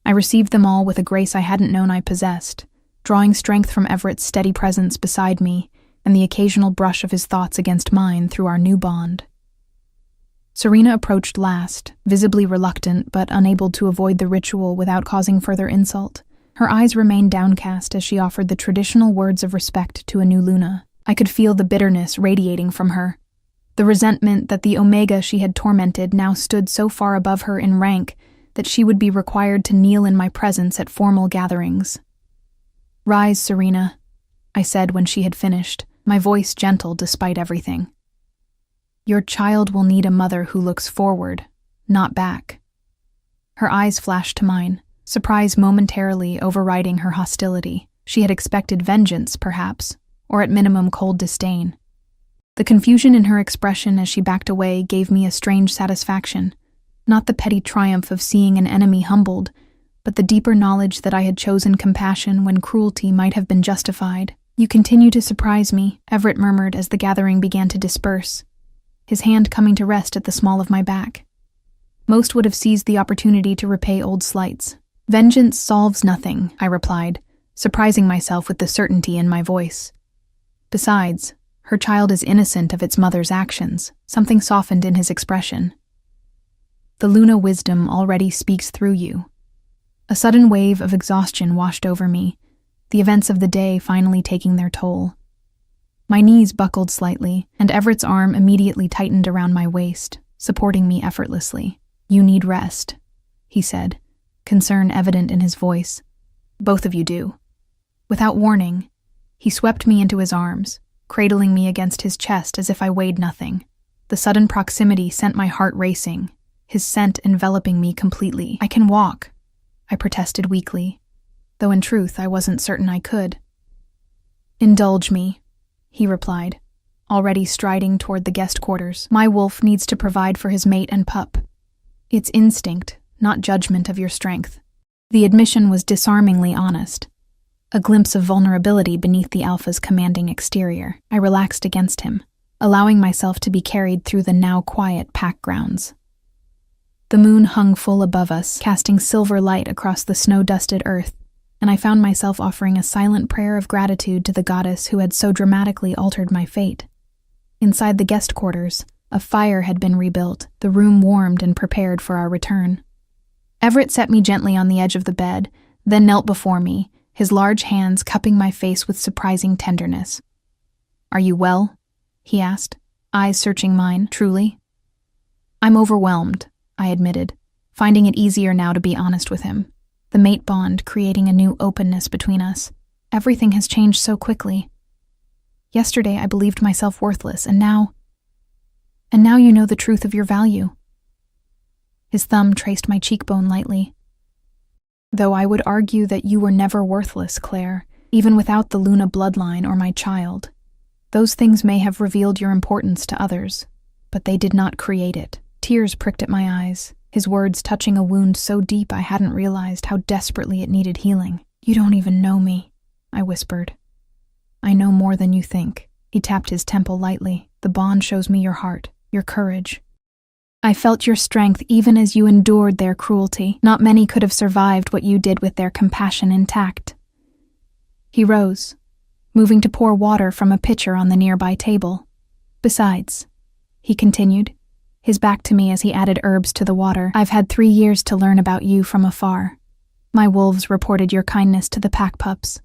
I received them all with a grace I hadn't known I possessed, drawing strength from Everett's steady presence beside me, and the occasional brush of his thoughts against mine through our new bond. Serena approached last, visibly reluctant but unable to avoid the ritual without causing further insult. Her eyes remained downcast as she offered the traditional words of respect to a new Luna. I could feel the bitterness radiating from her, the resentment that the Omega she had tormented now stood so far above her in rank that she would be required to kneel in my presence at formal gatherings. "Rise, Serena," I said when she had finished, my voice gentle despite everything. "Your child will need a mother who looks forward, not back." Her eyes flashed to mine, surprise momentarily overriding her hostility. She had expected vengeance, perhaps, or at minimum cold disdain. The confusion in her expression as she backed away gave me a strange satisfaction, not the petty triumph of seeing an enemy humbled, but the deeper knowledge that I had chosen compassion when cruelty might have been justified. "You continue to surprise me," Everett murmured as the gathering began to disperse, his hand coming to rest at the small of my back. Most would have seized the opportunity to repay old slights. "Vengeance solves nothing," I replied, surprising myself with the certainty in my voice. "Besides, her child is innocent of its mother's actions." Something softened in his expression. "The Luna wisdom already speaks through you." A sudden wave of exhaustion washed over me, the events of the day finally taking their toll. My knees buckled slightly, and Everett's arm immediately tightened around my waist, supporting me effortlessly. "You need rest," he said, concern evident in his voice. "Both of you do." Without warning, he swept me into his arms, cradling me against his chest as if I weighed nothing. The sudden proximity sent my heart racing, his scent enveloping me completely. "I can walk," I protested weakly, though in truth I wasn't certain I could. "Indulge me," he replied, already striding toward the guest quarters. "My wolf needs to provide for his mate and pup. It's instinct, not judgment of your strength." The admission was disarmingly honest, a glimpse of vulnerability beneath the alpha's commanding exterior. I relaxed against him, allowing myself to be carried through the now quiet pack grounds. The moon hung full above us, casting silver light across the snow-dusted earth, and I found myself offering a silent prayer of gratitude to the goddess who had so dramatically altered my fate. Inside the guest quarters, a fire had been rebuilt, the room warmed and prepared for our return. Everett set me gently on the edge of the bed, then knelt before me, his large hands cupping my face with surprising tenderness. "Are you well?" he asked, eyes searching mine. "Truly?" "I'm overwhelmed," I admitted, finding it easier now to be honest with him, the mate bond creating a new openness between us. "Everything has changed so quickly. Yesterday I believed myself worthless, and now you know the truth of your value." His thumb traced my cheekbone lightly. "Though I would argue that you were never worthless, Claire, even without the Luna bloodline or my child. Those things may have revealed your importance to others, but they did not create it." Tears pricked at my eyes, his words touching a wound so deep I hadn't realized how desperately it needed healing. "You don't even know me," I whispered. "I know more than you think." He tapped his temple lightly. "The bond shows me your heart, your courage. I felt your strength even as you endured their cruelty. Not many could have survived what you did with their compassion intact." He rose, moving to pour water from a pitcher on the nearby table. "Besides," he continued, his back to me as he added herbs to the water, "I've had 3 years to learn about you from afar. My wolves reported your kindness to the pack pups,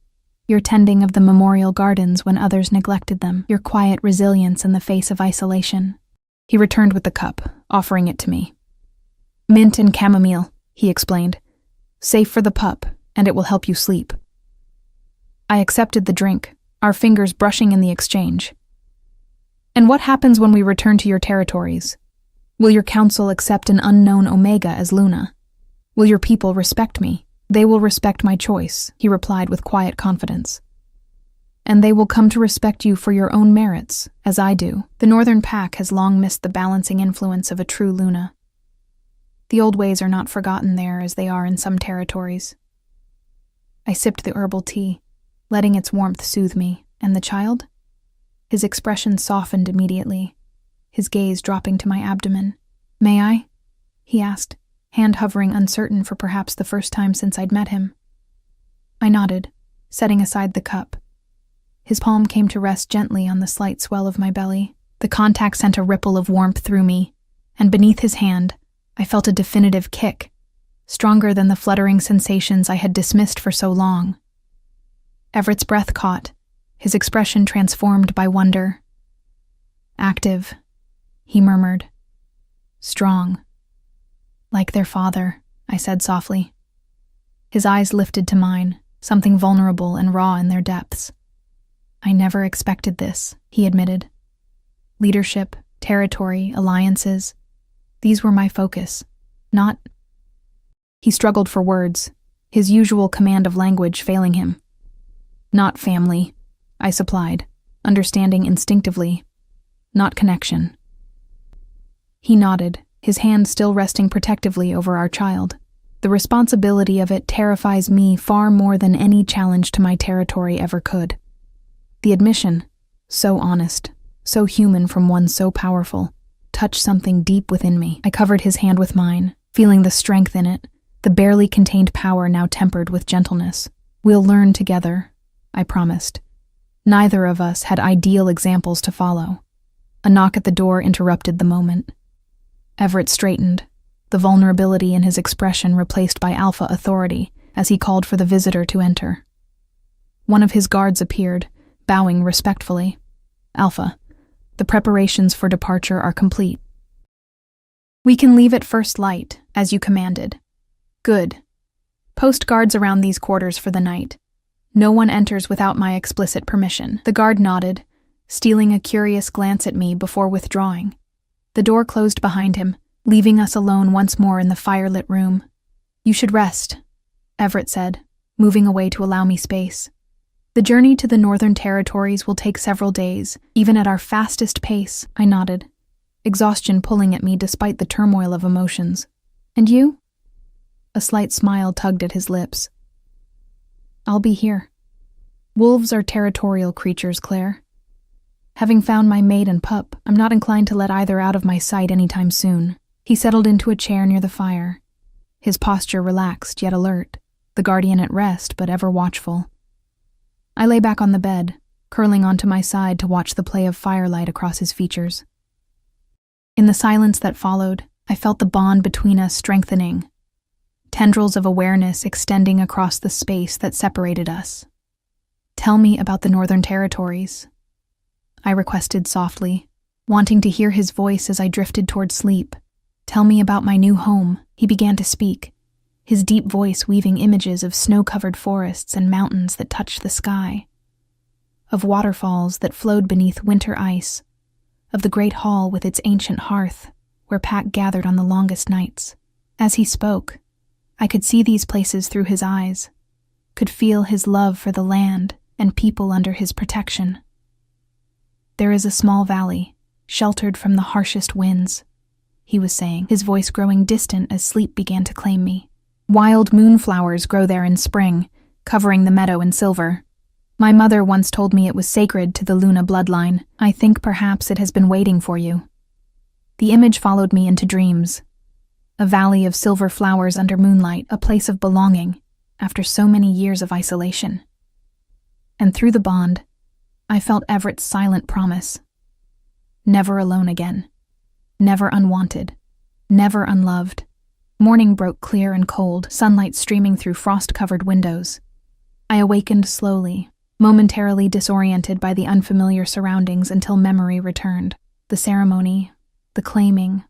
your tending of the memorial gardens when others neglected them, your quiet resilience in the face of isolation." He returned with the cup, offering it to me. "Mint and chamomile," he explained. "Safe for the pup, and it will help you sleep." I accepted the drink, our fingers brushing in the exchange. "And what happens when we return to your territories? Will your council accept an unknown Omega as Luna? Will your people respect me?" "They will respect my choice," he replied with quiet confidence. "And they will come to respect you for your own merits, as I do. The Northern Pack has long missed the balancing influence of a true Luna. The old ways are not forgotten there as they are in some territories." I sipped the herbal tea, letting its warmth soothe me. "And the child?" His expression softened immediately, his gaze dropping to my abdomen. "May I?" he asked, hand hovering uncertain for perhaps the first time since I'd met him. I nodded, setting aside the cup. His palm came to rest gently on the slight swell of my belly. The contact sent a ripple of warmth through me, and beneath his hand, I felt a definitive kick, stronger than the fluttering sensations I had dismissed for so long. Everett's breath caught, his expression transformed by wonder. "Active," he murmured. "Strong. Like their father," I said softly. His eyes lifted to mine, something vulnerable and raw in their depths. "I never expected this," he admitted. "Leadership, territory, alliances, these were my focus, not—" He struggled for words, his usual command of language failing him. "Not family," I supplied, understanding instinctively. "Not connection." He nodded, his hand still resting protectively over our child. The responsibility of it terrifies me far more than any challenge to my territory ever could. The admission, so honest, so human from one so powerful, touched something deep within me. I covered his hand with mine, feeling the strength in it, the barely contained power now tempered with gentleness. "We'll learn together," I promised. Neither of us had ideal examples to follow. A knock at the door interrupted the moment. Everett straightened, the vulnerability in his expression replaced by alpha authority as he called for the visitor to enter. One of his guards appeared, bowing respectfully. "Alpha, the preparations for departure are complete." "We can leave at first light, as you commanded." "Good. Post guards around these quarters for the night. No one enters without my explicit permission." The guard nodded, stealing a curious glance at me before withdrawing. The door closed behind him, leaving us alone once more in the firelit room. "You should rest," Everett said, moving away to allow me space. "The journey to the Northern Territories will take several days, even at our fastest pace." I nodded, exhaustion pulling at me despite the turmoil of emotions. "And you?" A slight smile tugged at his lips. "I'll be here. Wolves are territorial creatures, Claire. Having found my mate and pup, I'm not inclined to let either out of my sight anytime soon." He settled into a chair near the fire, his posture relaxed yet alert, the guardian at rest but ever watchful. I lay back on the bed, curling onto my side to watch the play of firelight across his features. In the silence that followed, I felt the bond between us strengthening, tendrils of awareness extending across the space that separated us. "Tell me about the Northern Territories," I requested softly, wanting to hear his voice as I drifted toward sleep. "Tell me about my new home." He began to speak, his deep voice weaving images of snow-covered forests and mountains that touched the sky, of waterfalls that flowed beneath winter ice, of the great hall with its ancient hearth, where Pack gathered on the longest nights. As he spoke, I could see these places through his eyes, could feel his love for the land and people under his protection. "There is a small valley, sheltered from the harshest winds," he was saying, his voice growing distant as sleep began to claim me. "Wild moonflowers grow there in spring, covering the meadow in silver. My mother once told me it was sacred to the Luna bloodline. I think perhaps it has been waiting for you." The image followed me into dreams. A valley of silver flowers under moonlight, a place of belonging, after so many years of isolation. And through the bond, I felt Everett's silent promise. Never alone again. Never unwanted. Never unloved. Morning broke clear and cold, sunlight streaming through frost-covered windows. I awakened slowly, momentarily disoriented by the unfamiliar surroundings until memory returned. The ceremony, the claiming,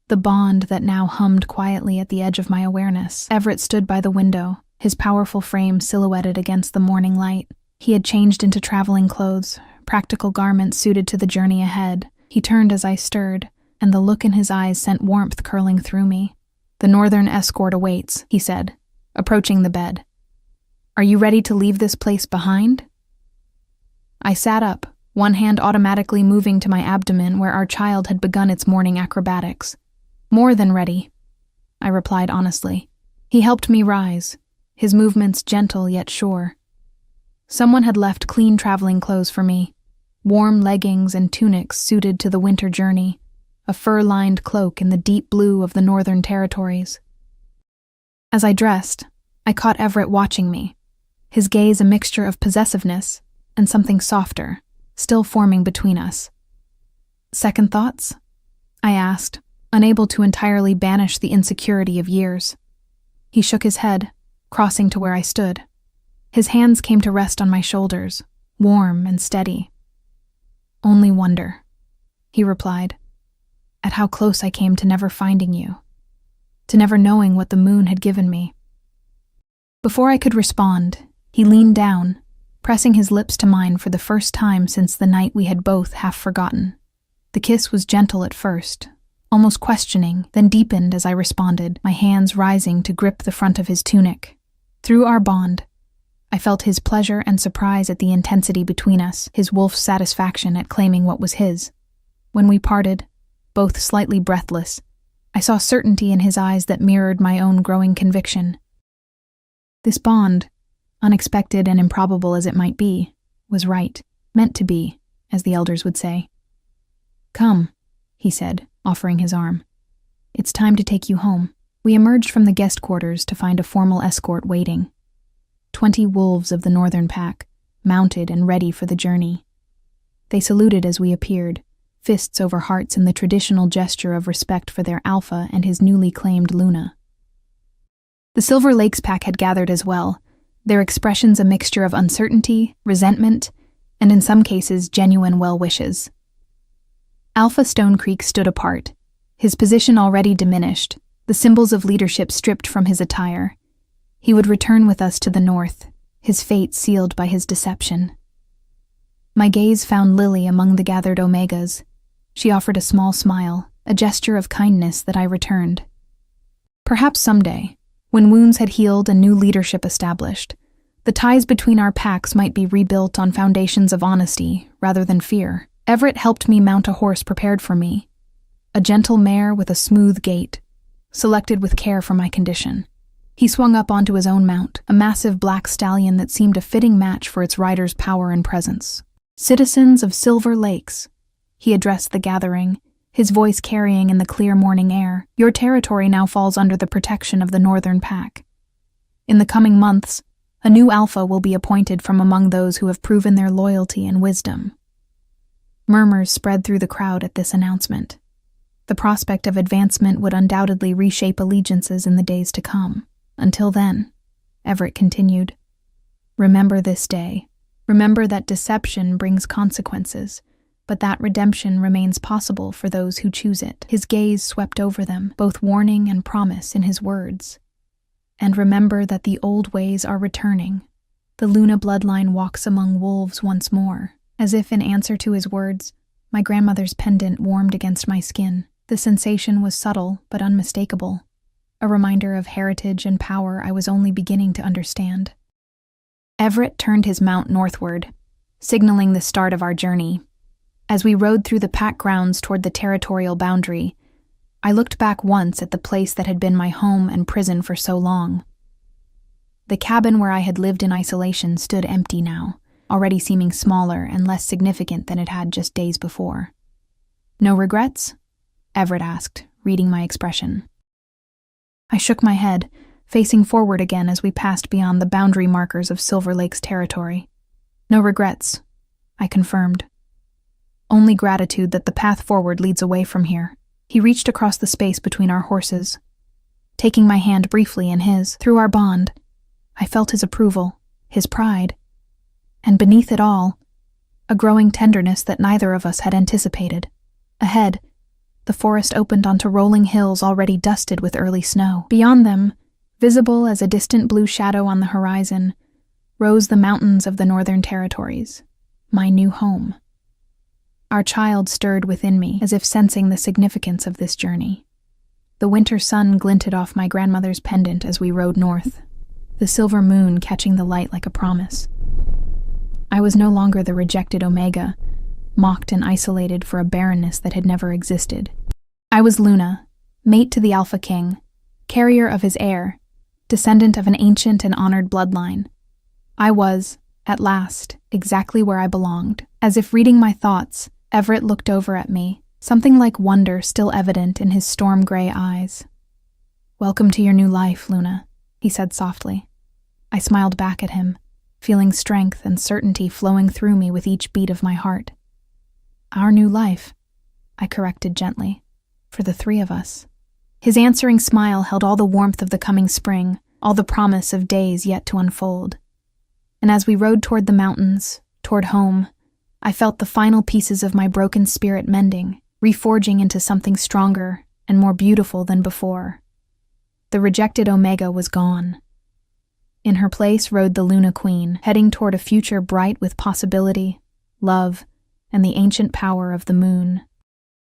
the bond that now hummed quietly at the edge of my awareness. Everett stood by the window, his powerful frame silhouetted against the morning light. He had changed into traveling clothes, practical garments suited to the journey ahead. He turned as I stirred, and the look in his eyes sent warmth curling through me. "The northern escort awaits," he said, approaching the bed. "Are you ready to leave this place behind?" I sat up, one hand automatically moving to my abdomen where our child had begun its morning acrobatics. "More than ready," I replied honestly. He helped me rise, his movements gentle yet sure. Someone had left clean traveling clothes for me, warm leggings and tunics suited to the winter journey, a fur-lined cloak in the deep blue of the Northern Territories. As I dressed, I caught Everett watching me, his gaze a mixture of possessiveness and something softer, still forming between us. "Second thoughts?" I asked, unable to entirely banish the insecurity of years. He shook his head, crossing to where I stood. His hands came to rest on my shoulders, warm and steady. "Only wonder," he replied, "at how close I came to never finding you, to never knowing what the moon had given me." Before I could respond, he leaned down, pressing his lips to mine for the first time since the night we had both half forgotten. The kiss was gentle at first, almost questioning, then deepened as I responded, my hands rising to grip the front of his tunic. Through our bond, I felt his pleasure and surprise at the intensity between us, his wolf's satisfaction at claiming what was his. When we parted, both slightly breathless, I saw certainty in his eyes that mirrored my own growing conviction. This bond, unexpected and improbable as it might be, was right, meant to be, as the elders would say. "Come," he said, offering his arm. "It's time to take you home." We emerged from the guest quarters to find a formal escort waiting. 20 wolves of the northern pack, mounted and ready for the journey. They saluted as we appeared, fists over hearts in the traditional gesture of respect for their alpha and his newly claimed Luna. The Silver Lakes pack had gathered as well, their expressions a mixture of uncertainty, resentment, and in some cases genuine well wishes. Alpha Stone Creek stood apart, his position already diminished, the symbols of leadership stripped from his attire. He would return with us to the north, his fate sealed by his deception. My gaze found Lily among the gathered Omegas. She offered a small smile, a gesture of kindness that I returned. Perhaps someday, when wounds had healed and new leadership established, the ties between our packs might be rebuilt on foundations of honesty rather than fear. Everett helped me mount a horse prepared for me, a gentle mare with a smooth gait, selected with care for my condition. He swung up onto his own mount, a massive black stallion that seemed a fitting match for its rider's power and presence. "Citizens of Silver Lakes," he addressed the gathering, his voice carrying in the clear morning air, "your territory now falls under the protection of the Northern Pack. In the coming months, a new alpha will be appointed from among those who have proven their loyalty and wisdom." Murmurs spread through the crowd at this announcement. The prospect of advancement would undoubtedly reshape allegiances in the days to come. Until then, Everett continued, "Remember this day. Remember that deception brings consequences, but that redemption remains possible for those who choose it." His gaze swept over them, both warning and promise in his words. "And remember that the old ways are returning. The Luna bloodline walks among wolves once more." As if in answer to his words, my grandmother's pendant warmed against my skin. The sensation was subtle but unmistakable, a reminder of heritage and power I was only beginning to understand. Everett turned his mount northward, signaling the start of our journey. As we rode through the pack grounds toward the territorial boundary, I looked back once at the place that had been my home and prison for so long. The cabin where I had lived in isolation stood empty now, already seeming smaller and less significant than it had just days before. "No regrets?" Everett asked, reading my expression. I shook my head, facing forward again as we passed beyond the boundary markers of Silver Lake's territory. "No regrets," I confirmed. "Only gratitude that the path forward leads away from here." He reached across the space between our horses. Taking my hand briefly in his, through our bond, I felt his approval, his pride, and beneath it all, a growing tenderness that neither of us had anticipated. Ahead, the forest opened onto rolling hills already dusted with early snow. Beyond them, visible as a distant blue shadow on the horizon, rose the mountains of the Northern Territories, my new home. Our child stirred within me, as if sensing the significance of this journey. The winter sun glinted off my grandmother's pendant as we rode north, the silver moon catching the light like a promise. I was no longer the rejected Omega, mocked and isolated for a barrenness that had never existed. I was Luna, mate to the Alpha King, carrier of his heir, descendant of an ancient and honored bloodline. I was, at last, exactly where I belonged. As if reading my thoughts, Everett looked over at me, something like wonder still evident in his storm-gray eyes. "Welcome to your new life, Luna," he said softly. I smiled back at him, feeling strength and certainty flowing through me with each beat of my heart. Our new life, I corrected gently, for the three of us. His answering smile held all the warmth of the coming spring, all the promise of days yet to unfold. And as we rode toward the mountains, toward home, I felt the final pieces of my broken spirit mending, reforging into something stronger and more beautiful than before. The rejected Omega was gone. In her place rode the Luna Queen, heading toward a future bright with possibility, love, and the ancient power of the moon.